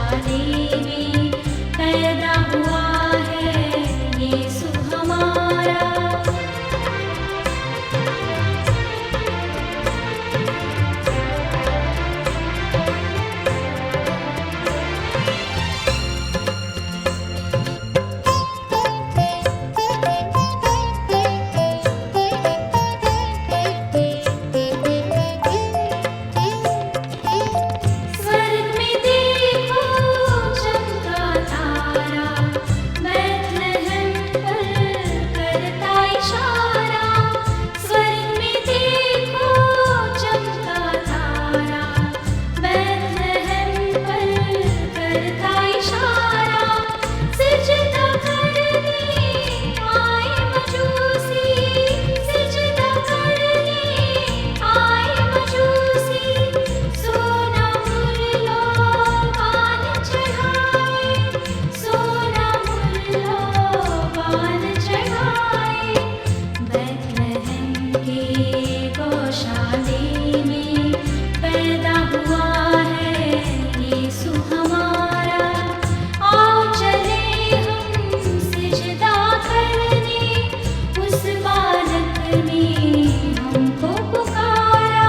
गौशाले में पैदा हुआ है यीशु हमारा। स्वर्ग में देखो चमका तारा, बैतलहम पर करता इशारा। स्वर्ग में देखो चमका तारा, बैतलहम पर करता इशारा। सिजदा करने आए मजूसी, सिजदा करने आए मजूसी। सोना मुरलो पान चढ़ाए, सोना मुरलो पान चढ़ाए। बैतलहम के गौशाले में पैदा हुआ है यीशु हमारा। आओ चले हम सिजदा करने, उस बालक ने हमको पुकारा,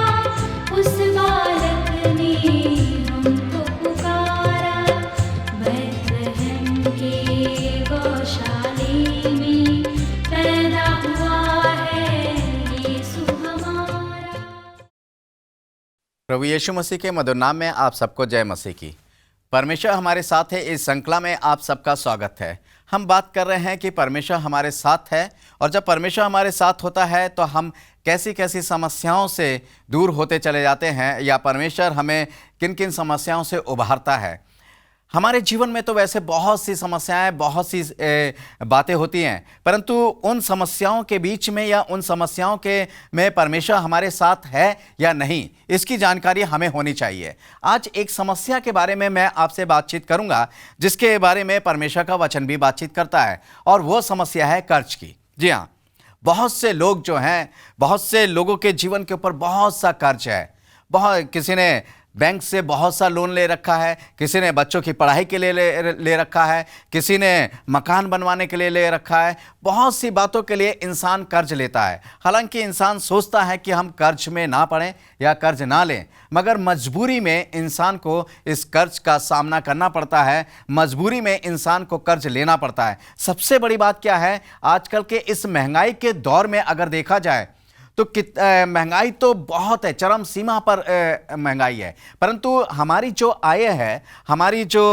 उस बालक ने हमको पुकारा। बैतलहम के गौशाले में पैदा हुआ है यीशु हमारा। प्रभु यीशु मसीह के मधुर नाम में आप सबको जय मसीह की। परमेश्वर हमारे साथ है, इस श्रृंखला में आप सबका स्वागत है। हम बात कर रहे हैं कि परमेश्वर हमारे साथ है, और जब परमेश्वर हमारे साथ होता है तो हम कैसी कैसी समस्याओं से दूर होते चले जाते हैं, या परमेश्वर हमें किन किन समस्याओं से उभारता है। हमारे जीवन में तो वैसे बहुत सी समस्याएं, बहुत सी बातें होती हैं, परंतु उन समस्याओं के बीच में या उन समस्याओं के में परमेश्वर हमारे साथ है या नहीं, इसकी जानकारी हमें होनी चाहिए। आज एक समस्या के बारे में मैं आपसे बातचीत करूंगा, जिसके बारे में परमेश्वर का वचन भी बातचीत करता है, और वो समस्या है कर्ज की। जी हाँ, बहुत से लोग जो हैं, बहुत से लोगों के जीवन के ऊपर बहुत सा कर्ज है। किसी ने बैंक से बहुत सा लोन ले रखा है, किसी ने बच्चों की पढ़ाई के लिए ले रखा है, किसी ने मकान बनवाने के लिए ले रखा है। बहुत सी बातों के लिए इंसान कर्ज लेता है। हालांकि इंसान सोचता है कि हम कर्ज में ना पड़ें या कर्ज ना लें, मगर मजबूरी में इंसान को इस कर्ज का सामना करना पड़ता है, मजबूरी में इंसान को कर्ज लेना पड़ता है। सबसे बड़ी बात क्या है, आजकल के इस महंगाई के दौर में अगर देखा जाए तो महंगाई तो बहुत है, चरम सीमा पर महंगाई है, परंतु हमारी जो आय है, हमारी जो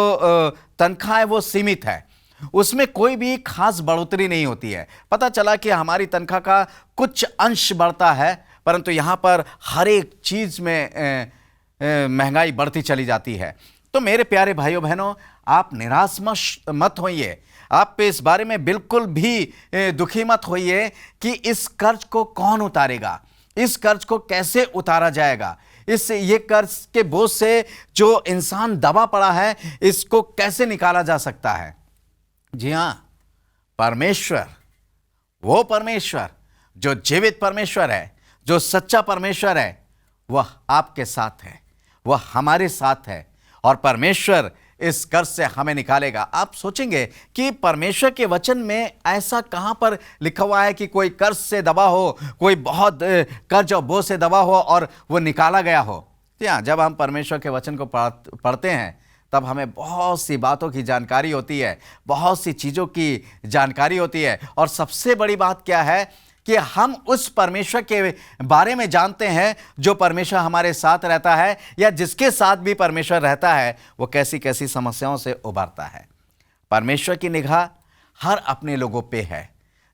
तनख्वाह है, वो सीमित है। उसमें कोई भी खास बढ़ोतरी नहीं होती है। पता चला कि हमारी तनख्वाह का कुछ अंश बढ़ता है, परंतु यहाँ पर हर एक चीज़ में महंगाई बढ़ती चली जाती है। तो मेरे प्यारे भाइयों बहनों, आप निराश मत होइए, आप इस बारे में बिल्कुल भी दुखी मत होइए कि इस कर्ज को कौन उतारेगा, इस कर्ज को कैसे उतारा जाएगा, ये कर्ज के बोझ से जो इंसान दबा पड़ा है, इसको कैसे निकाला जा सकता है। जी हाँ, परमेश्वर, वो परमेश्वर जो जीवित परमेश्वर है, जो सच्चा परमेश्वर है, वह आपके साथ है, वह हमारे साथ है, और परमेश्वर इस कर्ज से हमें निकालेगा। आप सोचेंगे कि परमेश्वर के वचन में ऐसा कहां पर लिखा हुआ है कि कोई कर्ज से दबा हो, कोई बहुत कर्ज और बोझ से दबा हो और वो निकाला गया हो। हाँ, जब हम परमेश्वर के वचन को पढ़ते हैं तब हमें बहुत सी बातों की जानकारी होती है, बहुत सी चीज़ों की जानकारी होती है। और सबसे बड़ी बात क्या है कि हम उस परमेश्वर के बारे में जानते हैं जो परमेश्वर हमारे साथ रहता है, या जिसके साथ भी परमेश्वर रहता है, वो कैसी कैसी समस्याओं से उबारता है। परमेश्वर की निगाह हर अपने लोगों पे है,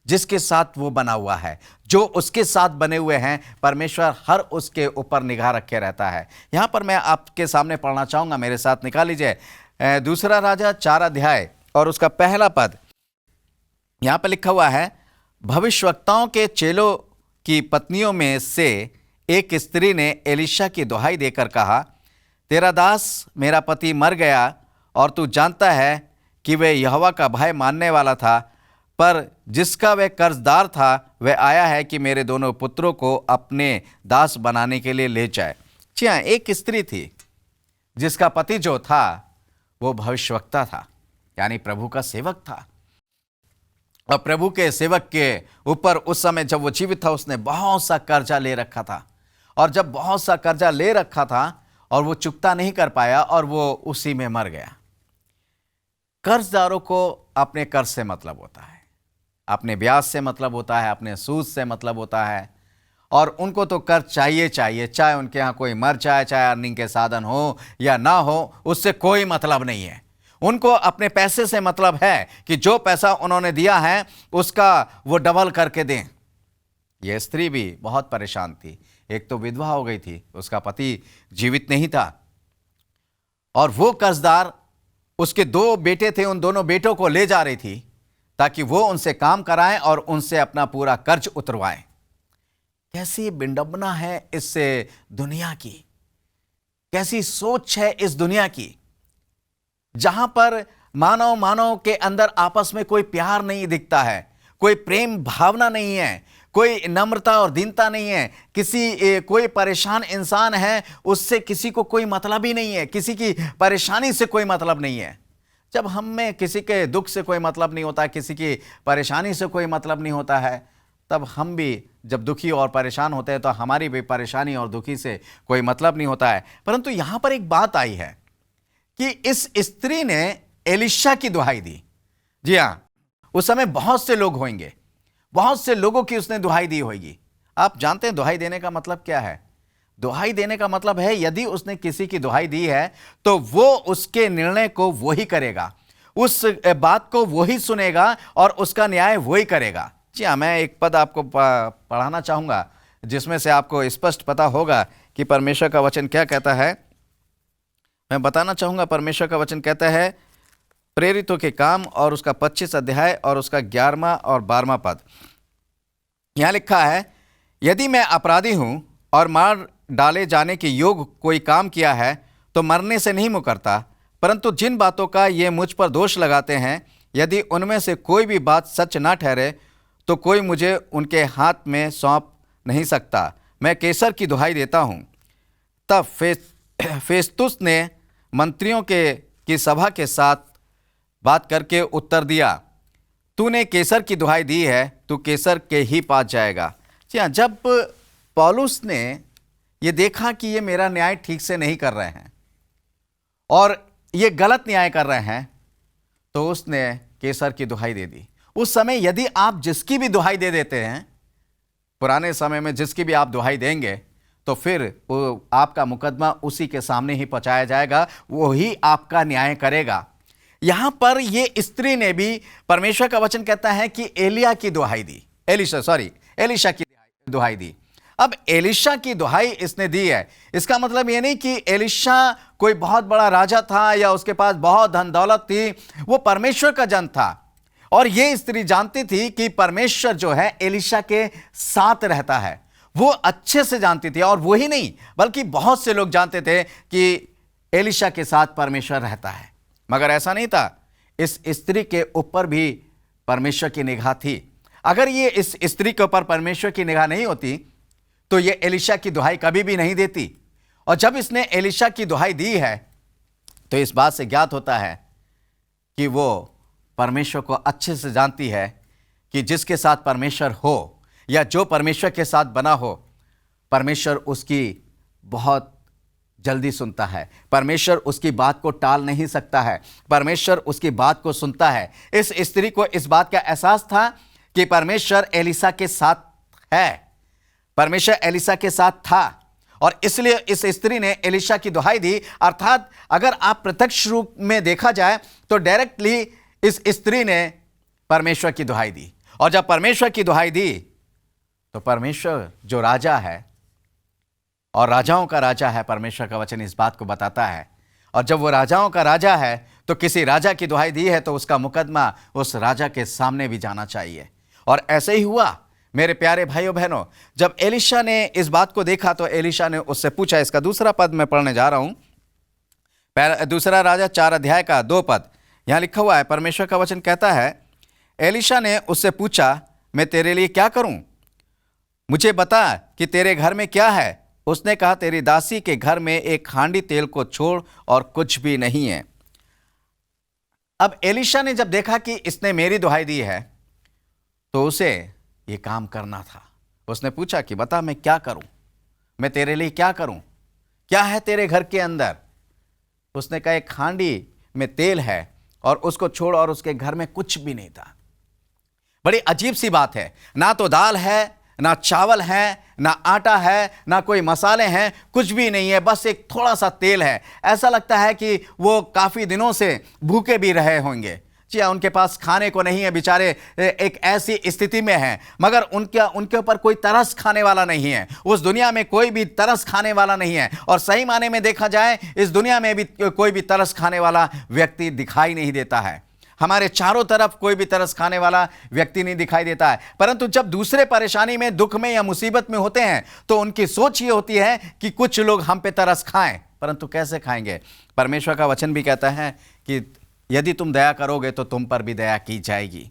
जिसके साथ वो बना हुआ है, जो उसके साथ बने हुए हैं, परमेश्वर हर उसके ऊपर निगाह रखे रहता है। यहाँ पर मैं आपके सामने पढ़ना चाहूँगा, मेरे साथ निकाल लीजिए दूसरा राजा 4 अध्याय और उसका पहला पद। यहाँ पर लिखा हुआ है, भविष्यवक्ताओं के चेलों की पत्नियों में से एक स्त्री ने एलीशा की दुहाई देकर कहा, तेरा दास मेरा पति मर गया, और तू जानता है कि वह यहोवा का भय मानने वाला था, पर जिसका वह कर्जदार था वह आया है कि मेरे दोनों पुत्रों को अपने दास बनाने के लिए ले जाए। जी हाँ, एक स्त्री थी जिसका पति जो था वो भविष्यवक्ता था, यानी प्रभु का सेवक था। और प्रभु के सेवक के ऊपर उस समय जब वो जीवित था, उसने बहुत सा कर्जा ले रखा था। और जब बहुत सा कर्जा ले रखा था और वो चुकता नहीं कर पाया और वो उसी में मर गया। कर्जदारों को अपने कर्ज से मतलब होता है, अपने ब्याज से मतलब होता है, अपने सूद से मतलब होता है। और उनको तो कर्ज चाहिए चाहिए, चाहे उनके यहाँ कोई मर जाए, चाहे अर्निंग के साधन हो या ना हो, उससे कोई मतलब नहीं है। उनको अपने पैसे से मतलब है कि जो पैसा उन्होंने दिया है उसका वो डबल करके दें। यह स्त्री भी बहुत परेशान थी। एक तो विधवा हो गई थी, उसका पति जीवित नहीं था, और वो कर्जदार, उसके 2 बेटे थे, उन दोनों बेटों को ले जा रही थी ताकि वो उनसे काम कराएं और उनसे अपना पूरा कर्ज उतरवाएं। कैसी विडंबना है इस दुनिया की, कैसी सोच है इस दुनिया की, जहां पर मानव के अंदर आपस में कोई प्यार नहीं दिखता है, कोई प्रेम भावना नहीं है, कोई नम्रता और दीनता नहीं है। कोई परेशान इंसान है, उससे किसी को कोई मतलब ही नहीं है, किसी की परेशानी से कोई मतलब नहीं है। जब हम में किसी के दुख से कोई मतलब नहीं होता, किसी की परेशानी से कोई मतलब नहीं होता है, तब हम भी जब दुखी और परेशान होते हैं तो हमारी भी परेशानी और दुखी से कोई मतलब नहीं होता है। परंतु यहां पर एक बात आई है कि इस स्त्री ने एलीशा की दुहाई दी। जी हां, उस समय बहुत से लोग होंगे, बहुत से लोगों की उसने दुहाई दी होगी। आप जानते हैं दुहाई देने का मतलब क्या है? दुहाई देने का मतलब है, यदि उसने किसी की दुहाई दी है तो वो उसके निर्णय को वो ही करेगा, उस बात को वो ही सुनेगा और उसका न्याय वो ही करेगा। जी हाँ, मैं एक पद आपको पढ़ाना चाहूंगा जिसमें से आपको स्पष्ट पता होगा कि परमेश्वर का वचन क्या कहता है। मैं बताना चाहूंगा, परमेश्वर का वचन कहता है, प्रेरितों के काम और उसका 25 अध्याय और उसका 11वां और 12वां पद। यहां लिखा है, यदि मैं अपराधी हूं और मार डाले जाने के योग कोई काम किया है तो मरने से नहीं मुकरता, परंतु जिन बातों का ये मुझ पर दोष लगाते हैं, यदि उनमें से कोई भी बात सच ना ठहरे तो कोई मुझे उनके हाथ में सौंप नहीं सकता। मैं कैसर की दुहाई देता हूं। तब फेस्तुस ने मंत्रियों की सभा के साथ बात करके उत्तर दिया, तूने कैसर की दुहाई दी है, तू कैसर के ही पास जाएगा। जी हाँ, जब पौलुस ने ये देखा कि ये मेरा न्याय ठीक से नहीं कर रहे हैं और ये गलत न्याय कर रहे हैं, तो उसने कैसर की दुहाई दे दी। उस समय यदि आप जिसकी भी दुहाई दे देते हैं, पुराने समय में जिसकी भी आप दुहाई देंगे, तो फिर वो आपका मुकदमा उसी के सामने ही पहुंचाया जाएगा, वो ही आपका न्याय करेगा। यहां पर ये स्त्री ने भी, परमेश्वर का वचन कहता है कि एलिशा की दुहाई दी। अब एलीशा की दुहाई इसने दी है, इसका मतलब ये नहीं कि एलीशा कोई बहुत बड़ा राजा था या उसके पास बहुत धन दौलत थी। वो परमेश्वर का जन था और ये स्त्री जानती थी कि परमेश्वर जो है एलीशा के साथ रहता है। वो अच्छे से जानती थी, और वो ही नहीं बल्कि बहुत से लोग जानते थे कि एलीशा के साथ परमेश्वर रहता है। मगर ऐसा नहीं था, इस स्त्री के ऊपर भी परमेश्वर की निगाह थी। अगर ये इस स्त्री के ऊपर परमेश्वर की निगाह नहीं होती तो ये एलीशा की दुहाई कभी भी नहीं देती। और जब इसने एलीशा की दुहाई दी है तो इस बात से ज्ञात होता है कि वो परमेश्वर को अच्छे से जानती है कि जिसके साथ परमेश्वर हो या जो परमेश्वर के साथ बना हो, परमेश्वर उसकी बहुत जल्दी सुनता है। परमेश्वर उसकी बात को टाल नहीं सकता है, परमेश्वर उसकी बात को सुनता है। इस स्त्री को इस बात का एहसास था कि परमेश्वर एलीशा के साथ है, परमेश्वर एलीशा के साथ था, और इसलिए इस स्त्री ने एलीशा की दुहाई दी। अर्थात अगर आप प्रत्यक्ष रूप में देखा जाए तो डायरेक्टली इस स्त्री ने परमेश्वर की दुहाई दी। और जब परमेश्वर की दुहाई दी तो परमेश्वर जो राजा है और राजाओं का राजा है, परमेश्वर का वचन इस बात को बताता है। और जब वो राजाओं का राजा है तो किसी राजा की दुहाई दी है तो उसका मुकदमा उस राजा के सामने भी जाना चाहिए। और ऐसे ही हुआ मेरे प्यारे भाइयों बहनों। जब एलीशा ने इस बात को देखा तो एलीशा ने उससे पूछा, इसका दूसरा पद मैं पढ़ने जा रहा हूं, दूसरा राजा 4 अध्याय का 2 पद। यहां लिखा हुआ है, परमेश्वर का वचन कहता है, एलीशा ने उससे पूछा, मैं तेरे लिए क्या करूं? मुझे बता कि तेरे घर में क्या है। उसने कहा, तेरी दासी के घर में एक हांडी तेल को छोड़ और कुछ भी नहीं है। अब एलीशा ने जब देखा कि इसने मेरी दुहाई दी है तो उसे ये काम करना था। उसने पूछा कि बता मैं क्या करूं, मैं तेरे लिए क्या करूं, क्या है तेरे घर के अंदर। उसने कहा एक हांडी में तेल है और उसको छोड़, और उसके घर में कुछ भी नहीं था। बड़ी अजीब सी बात है, ना तो दाल है, ना चावल है, ना आटा है, ना कोई मसाले हैं, कुछ भी नहीं है, बस एक थोड़ा सा तेल है। ऐसा लगता है कि वो काफी दिनों से भूखे भी रहे होंगे। जी हाँ, उनके पास खाने को नहीं है, बेचारे एक ऐसी स्थिति में हैं, मगर उनके ऊपर कोई तरस खाने वाला नहीं है। उस दुनिया में कोई भी तरस खाने वाला नहीं है, और सही माने में देखा जाए इस दुनिया में भी कोई भी तरस खाने वाला व्यक्ति दिखाई नहीं देता है। हमारे चारों तरफ कोई भी तरस खाने वाला व्यक्ति नहीं दिखाई देता है। परंतु जब दूसरे परेशानी में, दुख में या मुसीबत में होते हैं तो उनकी सोच ये होती है कि कुछ लोग हम पे तरस खाएं, परंतु कैसे खाएंगे। परमेश्वर का वचन भी कहता है कि यदि तुम दया करोगे तो तुम पर भी दया की जाएगी।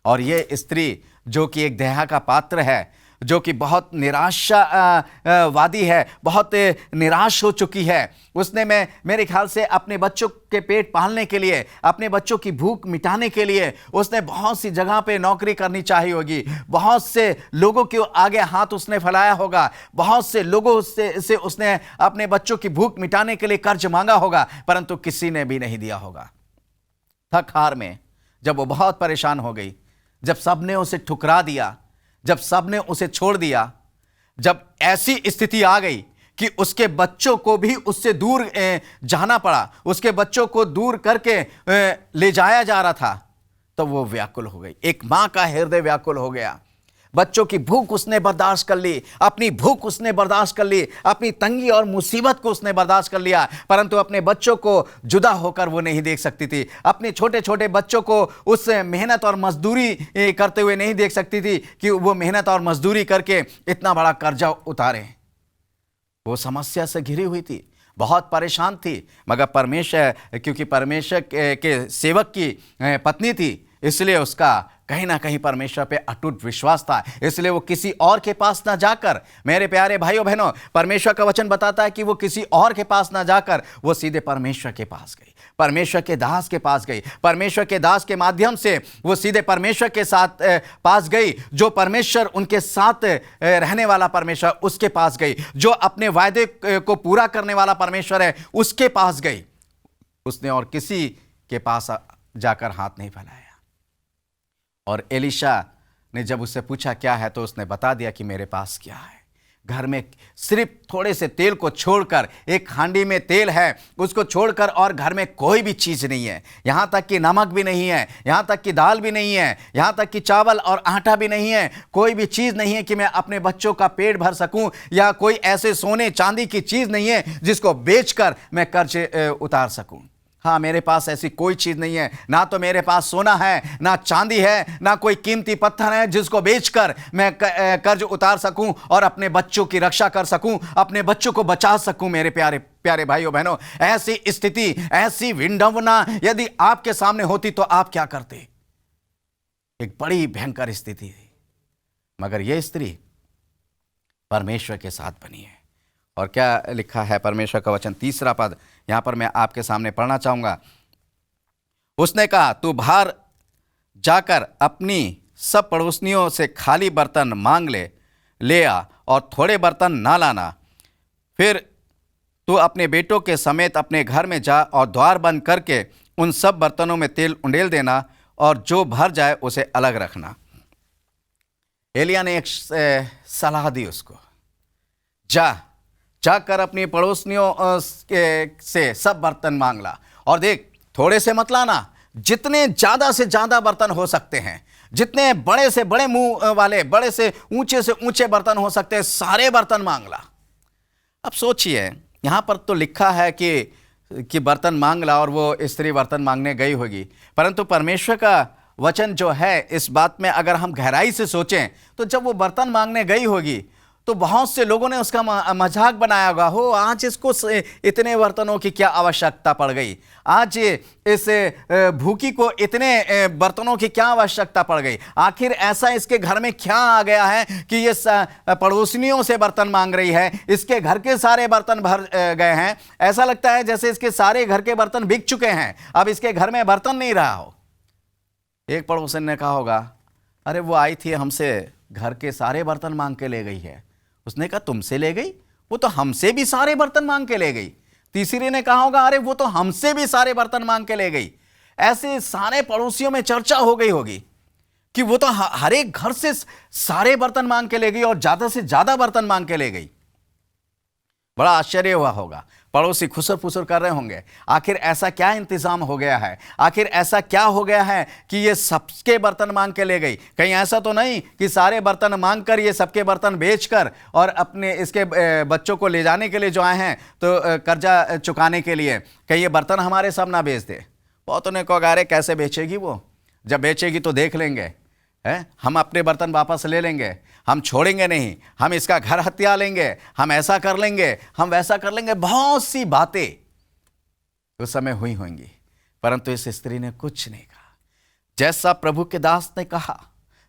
और ये स्त्री जो कि एक दया का पात्र है, जो कि बहुत निराशावादी है, बहुत निराश हो चुकी है, उसने मेरे ख्याल से अपने बच्चों के पेट पालने के लिए, अपने बच्चों की भूख मिटाने के लिए उसने बहुत सी जगह पे नौकरी करनी चाहिए होगी, बहुत से लोगों के आगे हाथ उसने फैलाया होगा, बहुत से लोगों से उसने अपने बच्चों की भूख मिटाने के लिए कर्ज मांगा होगा, परंतु किसी ने भी नहीं दिया होगा। थक हार में जब वो बहुत परेशान हो गई, जब सबने उसे ठुकरा दिया, जब सबने उसे छोड़ दिया, जब ऐसी स्थिति आ गई कि उसके बच्चों को भी उससे दूर जाना पड़ा, उसके बच्चों को दूर करके ले जाया जा रहा था, तो वो व्याकुल हो गई। एक मां का हृदय व्याकुल हो गया। बच्चों की भूख उसने बर्दाश्त कर ली, अपनी भूख उसने बर्दाश्त कर ली, अपनी तंगी और मुसीबत को उसने बर्दाश्त कर लिया, परंतु अपने बच्चों को जुदा होकर वो नहीं देख सकती थी। अपने छोटे छोटे बच्चों को उस मेहनत और मजदूरी करते हुए नहीं देख सकती थी कि वो मेहनत और मजदूरी करके इतना बड़ा कर्जा उतारे। वो समस्या से घिरी हुई थी, बहुत परेशान थी, मगर परमेश्वर, क्योंकि परमेश्वर के सेवक की पत्नी थी, इसलिए उसका कहीं ना कहीं परमेश्वर पे अटूट विश्वास था। इसलिए वो किसी और के पास ना जाकर, मेरे प्यारे भाइयों बहनों, परमेश्वर का वचन बताता है कि वो किसी और के पास ना जाकर वो सीधे परमेश्वर के पास गई, परमेश्वर के दास के पास गई। परमेश्वर के दास के माध्यम से वो सीधे परमेश्वर के साथ पास गई, जो परमेश्वर उनके साथ रहने वाला परमेश्वर, उसके पास गई। जो अपने वायदे को पूरा करने वाला परमेश्वर है, उसके पास गई। उसने और किसी के पास जाकर हाथ नहीं फैलाया। और एलीशा ने जब उससे पूछा क्या है, तो उसने बता दिया कि मेरे पास क्या है। घर में सिर्फ थोड़े से तेल को छोड़कर, एक हांडी में तेल है उसको छोड़कर, और घर में कोई भी चीज़ नहीं है। यहाँ तक कि नमक भी नहीं है, यहाँ तक कि दाल भी नहीं है, यहाँ तक कि चावल और आटा भी नहीं है। कोई भी चीज़ नहीं है कि मैं अपने बच्चों का पेट भर सकूं, या कोई ऐसे सोने चांदी की चीज़ नहीं है जिसको बेचकर मैं कर्ज उतार सकूं। हाँ, मेरे पास ऐसी कोई चीज नहीं है। ना तो मेरे पास सोना है, ना चांदी है, ना कोई कीमती पत्थर है जिसको बेचकर मैं कर्ज उतार सकूं और अपने बच्चों की रक्षा कर सकूं, अपने बच्चों को बचा सकूं। मेरे प्यारे प्यारे भाइयों बहनों, ऐसी स्थिति, ऐसी विडंबना यदि आपके सामने होती तो आप क्या करते? एक बड़ी भयंकर स्थिति थी, मगर यह स्त्री परमेश्वर के साथ बनी है। और क्या लिखा है परमेश्वर का वचन, 3 पद यहां पर मैं आपके सामने पढ़ना चाहूंगा। उसने कहा, तू बाहर जाकर अपनी सब पड़ोसियों से खाली बर्तन मांग ले आ, और थोड़े बर्तन ना लाना। फिर तू अपने बेटों के समेत अपने घर में जा और द्वार बंद करके उन सब बर्तनों में तेल उंडेल देना, और जो भर जाए उसे अलग रखना। एलिया ने एक सलाह दी उसको, जाकर अपनी पड़ोसियों से सब बर्तन मांग ला, और देख थोड़े से मत लाना, जितने ज़्यादा से ज़्यादा बर्तन हो सकते हैं, जितने बड़े से बड़े मुंह वाले, बड़े से ऊंचे बर्तन हो सकते हैं, सारे बर्तन मांग ला। अब सोचिए, यहाँ पर तो लिखा है कि बर्तन मांग ला, और वो स्त्री बर्तन मांगने गई होगी, परंतु परमेश्वर का वचन जो है, इस बात में अगर हम गहराई से सोचें तो जब वो बर्तन मांगने गई होगी तो बहुत से लोगों ने उसका मजाक बनाया होगा, हो आज इसको इतने बर्तनों की क्या आवश्यकता पड़ गई, आज इस भूखी को इतने बर्तनों की क्या आवश्यकता पड़ गई, आखिर ऐसा इसके घर में क्या आ गया है कि ये पड़ोसियों से बर्तन मांग रही है, इसके घर के सारे बर्तन भर गए हैं, ऐसा लगता है जैसे इसके सारे घर के बर्तन बिक चुके हैं, अब इसके घर में बर्तन नहीं रहा हो। एक पड़ोसन ने कहा होगा, अरे वो आई थी हमसे घर के सारे बर्तन मांग के ले गई है। उसने कहा तुमसे ले गई, वो तो हमसे भी सारे बर्तन मांग के ले गई। तीसरी ने कहा होगा, अरे वो तो हमसे भी सारे बर्तन मांग के ले गई। ऐसे सारे पड़ोसियों में चर्चा हो गई होगी कि वो तो हर एक घर से सारे बर्तन मांग के ले गई और ज्यादा से ज्यादा बर्तन मांग के ले गई। बड़ा आश्चर्य हुआ होगा, पड़ोसी खुसर फुसर कर रहे होंगे, आखिर ऐसा क्या इंतजाम हो गया है, आखिर ऐसा क्या हो गया है कि ये सबके बर्तन मांग के ले गई। कहीं ऐसा तो नहीं कि सारे बर्तन मांग कर ये सबके बर्तन बेचकर और अपने इसके बच्चों को ले जाने के लिए जो आए हैं तो कर्जा चुकाने के लिए, कहीं ये बर्तन हमारे सब ना बेच दे। बहुतों ने कहा, अरे कैसे बेचेगी वो, जब बेचेगी तो देख लेंगे, है हम अपने बर्तन वापस ले लेंगे, हम छोड़ेंगे नहीं, हम इसका घर हत्या लेंगे, हम ऐसा कर लेंगे, हम वैसा कर लेंगे। बहुत सी बातें उस समय हुई होंगी, परंतु इस स्त्री ने कुछ नहीं कहा। जैसा प्रभु के दास ने कहा,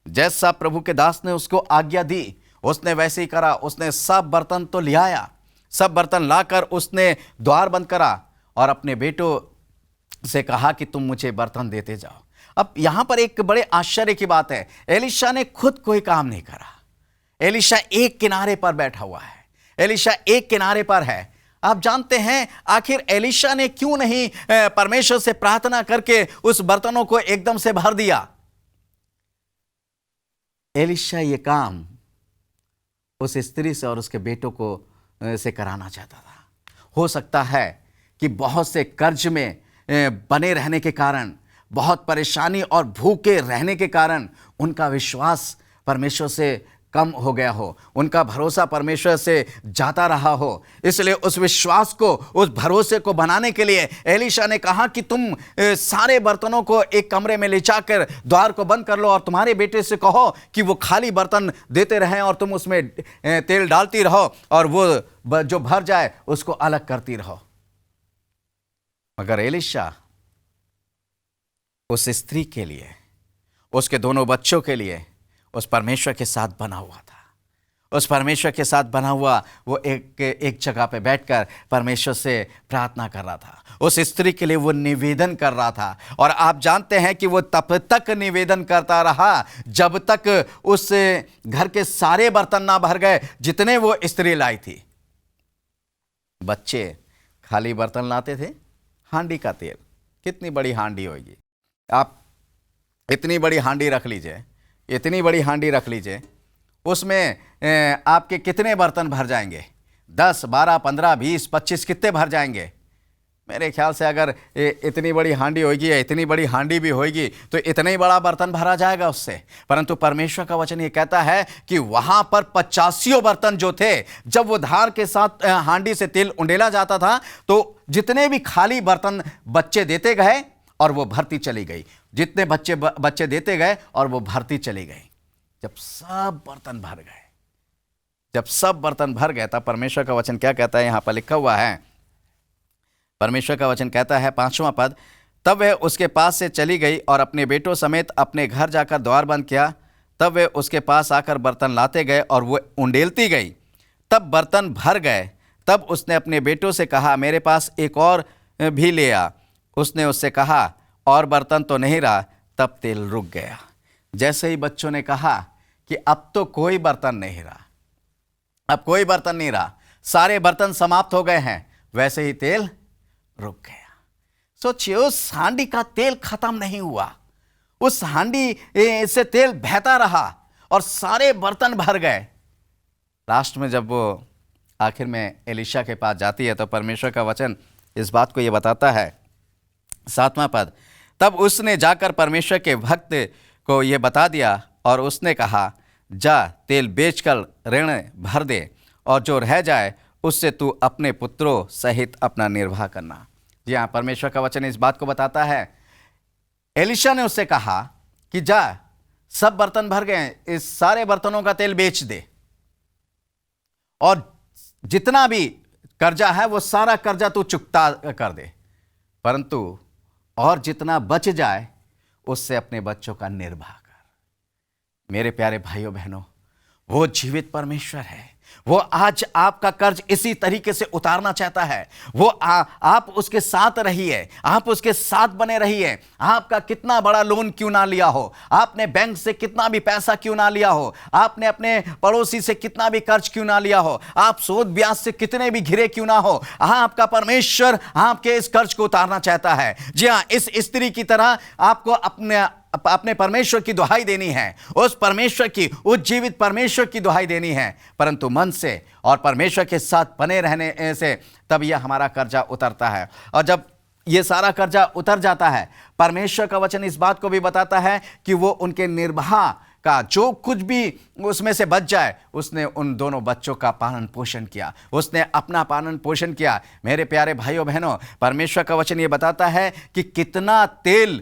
जैसा प्रभु के दास ने उसको आज्ञा दी, उसने वैसे ही करा। उसने सब बर्तन तो ले आया, सब बर्तन लाकर उसने द्वार बंद करा और अपने बेटों से कहा कि तुम मुझे बर्तन देते जाओ। अब यहां पर एक बड़े आश्चर्य की बात है, एलीशा ने खुद कोई काम नहीं करा। एलीशा एक किनारे पर बैठा हुआ है, एलीशा एक किनारे पर है। आप जानते हैं आखिर एलीशा ने क्यों नहीं परमेश्वर से प्रार्थना करके उस बर्तनों को एकदम से भर दिया। एलीशा ये काम उस स्त्री से और उसके बेटों को से कराना चाहता था। हो सकता है कि बहुत से कर्ज में बने रहने के कारण, बहुत परेशानी और भूखे रहने के कारण उनका विश्वास परमेश्वर से कम हो गया हो, उनका भरोसा परमेश्वर से जाता रहा हो। इसलिए उस विश्वास को, उस भरोसे को बनाने के लिए एलीशा ने कहा कि तुम सारे बर्तनों को एक कमरे में ले जाकर द्वार को बंद कर लो और तुम्हारे बेटे से कहो कि वो खाली बर्तन देते रहें और तुम उसमें तेल डालती रहो और वो जो भर जाए उसको अलग करती रहो। मगर एलीशा उस स्त्री के लिए, उसके दोनों बच्चों के लिए उस परमेश्वर के साथ बना हुआ था। उस परमेश्वर के साथ बना हुआ वो एक जगह पे बैठकर परमेश्वर से प्रार्थना कर रहा था। उस स्त्री के लिए वो निवेदन कर रहा था। और आप जानते हैं कि वो तब तक निवेदन करता रहा जब तक उस घर के सारे बर्तन ना भर गए जितने वो स्त्री लाई थी। बच्चे खाली बर्तन लाते थे, हांडी का तेल, कितनी बड़ी हांडी होगी, आप इतनी बड़ी हांडी रख लीजिए, इतनी बड़ी हांडी रख लीजिए, उसमें आपके कितने बर्तन भर जाएंगे? 10, 12, 15, 20, 25 कितने भर जाएंगे? मेरे ख्याल से अगर इतनी बड़ी हांडी होगी या इतनी बड़ी हांडी भी होगी तो इतना ही बड़ा बर्तन भरा जाएगा उससे। परंतु परमेश्वर का वचन ये कहता है कि वहां पर 85 बर्तन जो थे, जब वो धार के साथ हांडी से तेल उंडेला जाता था तो जितने भी खाली बर्तन बच्चे देते गए और वो भरती चली गई, जितने बच्चे देते गए और वो भरती चली गई। जब सब बर्तन भर गए, जब सब बर्तन भर गए तब परमेश्वर का वचन क्या कहता है, यहां पर लिखा हुआ है, परमेश्वर का वचन कहता है 5वां पद, तब वह उसके पास से चली गई और अपने बेटों समेत अपने घर जाकर द्वार बंद किया। तब वे उसके पास आकर बर्तन लाते गए और वो उंडेलती गई। तब बर्तन भर गए। तब उसने अपने बेटों से कहा, मेरे पास एक और भी ले आ। उसने उससे कहा, और बर्तन तो नहीं रहा। तब तेल रुक गया। जैसे ही बच्चों ने कहा कि अब तो कोई बर्तन नहीं रहा, अब कोई बर्तन नहीं रहा, सारे बर्तन समाप्त हो गए हैं, वैसे ही तेल रुक गया। सोचिए, उस हांडी का तेल खत्म नहीं हुआ, उस हांडी से तेल बहता रहा और सारे बर्तन भर गए। लास्ट में जब वो आखिर में एलीशा के पास जाती है तो परमेश्वर का वचन इस बात को ये बताता है, 7वां पद, तब उसने जाकर परमेश्वर के भक्त को ये बता दिया और उसने कहा, जा तेल बेचकर ऋण भर दे और जो रह जाए उससे तू अपने पुत्रों सहित अपना निर्वाह करना। जी हाँ, परमेश्वर का वचन इस बात को बताता है। एलीशा ने उससे कहा कि जा, सब बर्तन भर गए, इस सारे बर्तनों का तेल बेच दे। और जितना भी कर्जा है वो सारा कर्जा तू चुकता कर दे, परंतु और जितना बच जाए उससे अपने बच्चों का निर्वाह कर। मेरे प्यारे भाइयों बहनों, वो जीवित परमेश्वर है। वो आज आपका कर्ज इसी तरीके से उतारना चाहता है। वो आप उसके साथ रहिए, आप उसके साथ बने रहिए। आपका कितना बड़ा लोन क्यों ना लिया हो, आपने बैंक से कितना भी पैसा क्यों ना लिया हो, आपने अपने पड़ोसी से कितना भी कर्ज क्यों ना लिया हो, आप सूद ब्याज से कितने भी घिरे क्यों ना हो, आपका परमेश्वर आपके इस कर्ज को उतारना चाहता है। जी हाँ, इस स्त्री की तरह आपको अपने परमेश्वर की दुहाई देनी है, उस परमेश्वर की, उस जीवित परमेश्वर की दुहाई देनी है, परंतु मन से और परमेश्वर के साथ बने रहने से तब यह हमारा कर्जा उतरता है। और जब ये सारा कर्जा उतर जाता है, परमेश्वर का वचन इस बात को भी बताता है कि वो उनके निर्वाह का जो कुछ भी उसमें से बच जाए, उसने उन दोनों बच्चों का पालन पोषण किया, उसने अपना पालन पोषण किया। मेरे प्यारे भाइयों बहनों, परमेश्वर का वचन ये बताता है कि कितना तेल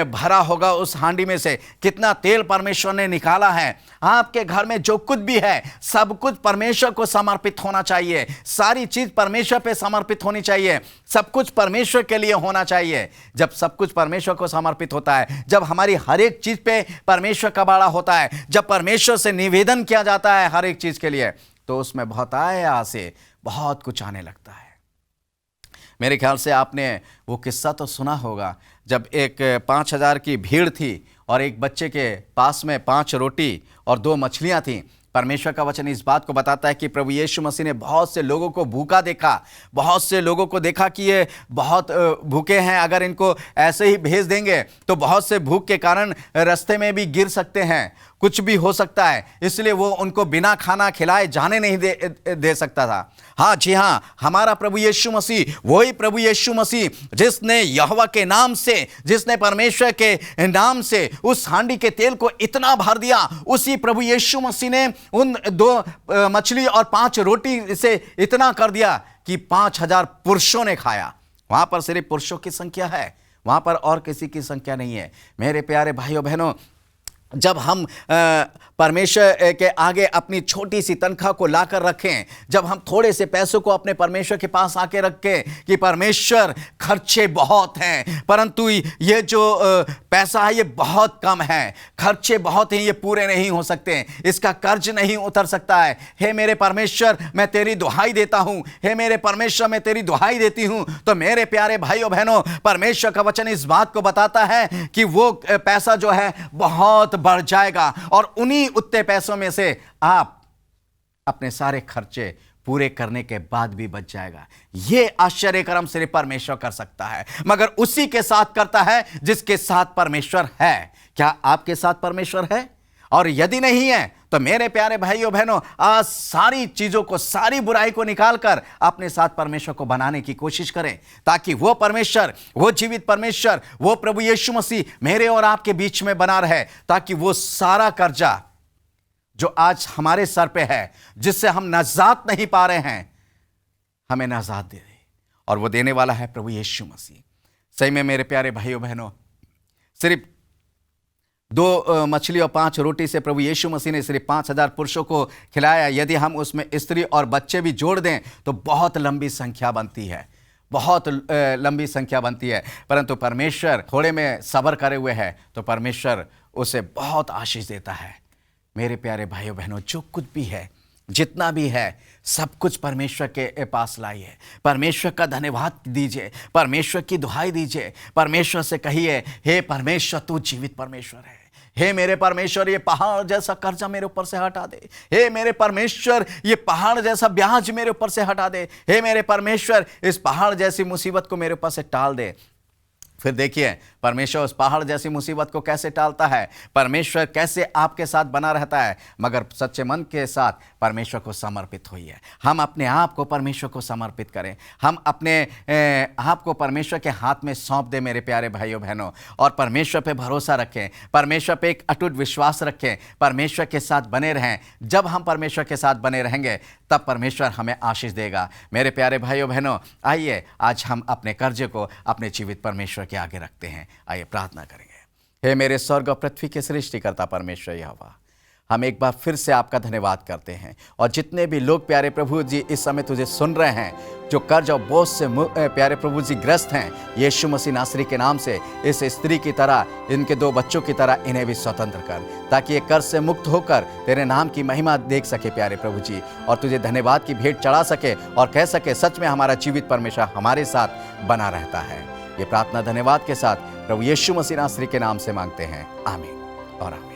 भरा होगा उस हांडी में से, कितना तेल परमेश्वर ने निकाला है। आपके घर में जो कुछ भी है सब कुछ परमेश्वर को समर्पित होना चाहिए, सारी चीज परमेश्वर पे समर्पित होनी चाहिए, सब कुछ परमेश्वर के लिए होना चाहिए। जब सब कुछ परमेश्वर को समर्पित होता है, जब हमारी हर एक चीज पे परमेश्वर का बाड़ा होता है, जब परमेश्वर से निवेदन किया जाता है हर एक चीज के लिए, तो उसमें बहुत आया से बहुत कुछ आने लगता है। मेरे ख्याल से आपने वो किस्सा तो सुना होगा, जब एक 5,000 की भीड़ थी और एक बच्चे के पास में 5 रोटी और 2 मछलियां थीं। परमेश्वर का वचन इस बात को बताता है कि प्रभु यीशु मसीह ने बहुत से लोगों को भूखा देखा, बहुत से लोगों को देखा कि ये बहुत भूखे हैं, अगर इनको ऐसे ही भेज देंगे तो बहुत से भूख के कारण रास्ते में भी गिर सकते हैं, कुछ भी हो सकता है, इसलिए वो उनको बिना खाना खिलाए जाने नहीं दे सकता था। हाँ जी हाँ, हमारा प्रभु यीशु मसीह वही प्रभु यीशु मसीह जिसने यहोवा के नाम से, जिसने परमेश्वर के नाम से उस हांडी के तेल को इतना भर दिया, उसी प्रभु यीशु मसीह ने उन 2 मछली और 5 रोटी से इतना कर दिया कि 5,000 पुरुषों ने खाया। वहां पर सिर्फ पुरुषों की संख्या है, वहां पर और किसी की संख्या नहीं है। मेरे प्यारे भाइयों बहनों, जब हम परमेश्वर के आगे अपनी छोटी सी तनख्वाह को लाकर रखें, जब हम थोड़े से पैसों को अपने परमेश्वर के पास आके रखें कि परमेश्वर खर्चे बहुत हैं, परंतु ये जो पैसा है ये बहुत कम है, खर्चे बहुत हैं, ये पूरे नहीं हो सकते, इसका कर्ज नहीं उतर सकता है। हे मेरे परमेश्वर, मैं तेरी दुहाई देता हूं, हे मेरे परमेश्वर, मैं तेरी दुहाई देती हूं। तो मेरे प्यारे भाइयों बहनों, परमेश्वर का वचन इस बात को बताता है कि वो पैसा जो है बहुत बढ़ जाएगा और उन्हीं उतने पैसों में से आप अपने सारे खर्चे पूरे करने के बाद भी बच जाएगा। यह आश्चर्य कर्म सिर्फ परमेश्वर कर सकता है, मगर उसी के साथ करता है जिसके साथ परमेश्वर है। क्या आपके साथ परमेश्वर है? और यदि नहीं है तो मेरे प्यारे भाइयों बहनों, आज सारी चीजों को, सारी बुराई को निकालकर अपने साथ परमेश्वर को बनाने की कोशिश करें, ताकि वो परमेश्वर, वो जीवित परमेश्वर, वो प्रभु यीशु मसीह मेरे और आपके बीच में बना रहे, ताकि वो सारा कर्जा जो आज हमारे सर पे है, जिससे हम नजात नहीं पा रहे हैं, हमें नजात दे दे। और वो देने वाला है प्रभु यीशु मसीह। सही में मेरे प्यारे भाइयों बहनों, सिर्फ 2 मछली और 5 रोटी से प्रभु यीशु मसीह ने सिर्फ 5,000 पुरुषों को खिलाया। यदि हम उसमें स्त्री और बच्चे भी जोड़ दें तो बहुत लंबी संख्या बनती है, बहुत लंबी संख्या बनती है। परंतु परमेश्वर थोड़े में सब्र करे हुए है तो परमेश्वर उसे बहुत आशीष देता है। मेरे प्यारे भाइयों बहनों, जो कुछ भी है, जितना भी है, सब कुछ परमेश्वर के पास लाइए, परमेश्वर का धन्यवाद दीजिए, परमेश्वर की दुहाई दीजिए, परमेश्वर से कहिए, हे परमेश्वर तू जीवित परमेश्वर है, हे मेरे परमेश्वर ये पहाड़ जैसा कर्जा मेरे ऊपर से हटा दे, हे मेरे परमेश्वर ये पहाड़ जैसा ब्याज मेरे ऊपर से हटा दे, हे मेरे परमेश्वर इस पहाड़ जैसी मुसीबत को मेरे ऊपर से टाल दे। फिर देखिए परमेश्वर उस पहाड़ जैसी मुसीबत को कैसे टालता है, परमेश्वर कैसे आपके साथ बना रहता है। मगर सच्चे मन के साथ परमेश्वर को समर्पित होइए। हम अपने आप को परमेश्वर को समर्पित करें, हम अपने आप को परमेश्वर के हाथ में सौंप दें मेरे प्यारे भाइयों बहनों, और परमेश्वर पे भरोसा रखें, परमेश्वर पे एक अटूट विश्वास रखें, परमेश्वर के साथ बने रहें। जब हम परमेश्वर के साथ बने रहेंगे तब परमेश्वर हमें आशीष देगा। मेरे प्यारे भाइयों बहनों, आइए आज हम अपने कर्जे को अपने जीवित परमेश्वर के आगे रखते हैं। आइए प्रार्थना करेंगे। हे मेरे स्वर्ग और पृथ्वी के सृष्टिकर्ता परमेश्वर यहोवा, हम एक बार फिर से आपका धन्यवाद करते हैं। और जितने भी लोग प्यारे प्रभु जी इस समय तुझे सुन रहे हैं, जो कर्ज और बोझ से प्यारे प्रभु जी ग्रस्त हैं, यीशु मसीह नासरी के नाम से इस स्त्री की तरह, इनके 2 बच्चों की तरह इन्हें भी स्वतंत्र कर, ताकि ये कर्ज से मुक्त होकर तेरे नाम की महिमा देख सके प्यारे प्रभु जी, और तुझे धन्यवाद की भेंट चढ़ा सके और कह सके सच में हमारा जीवित परमेश्वर हमारे साथ बना रहता है। ये प्रार्थना धन्यवाद के साथ प्रभु यीशु मसीह नासरी के नाम से मांगते हैं, आमीन और आमीन।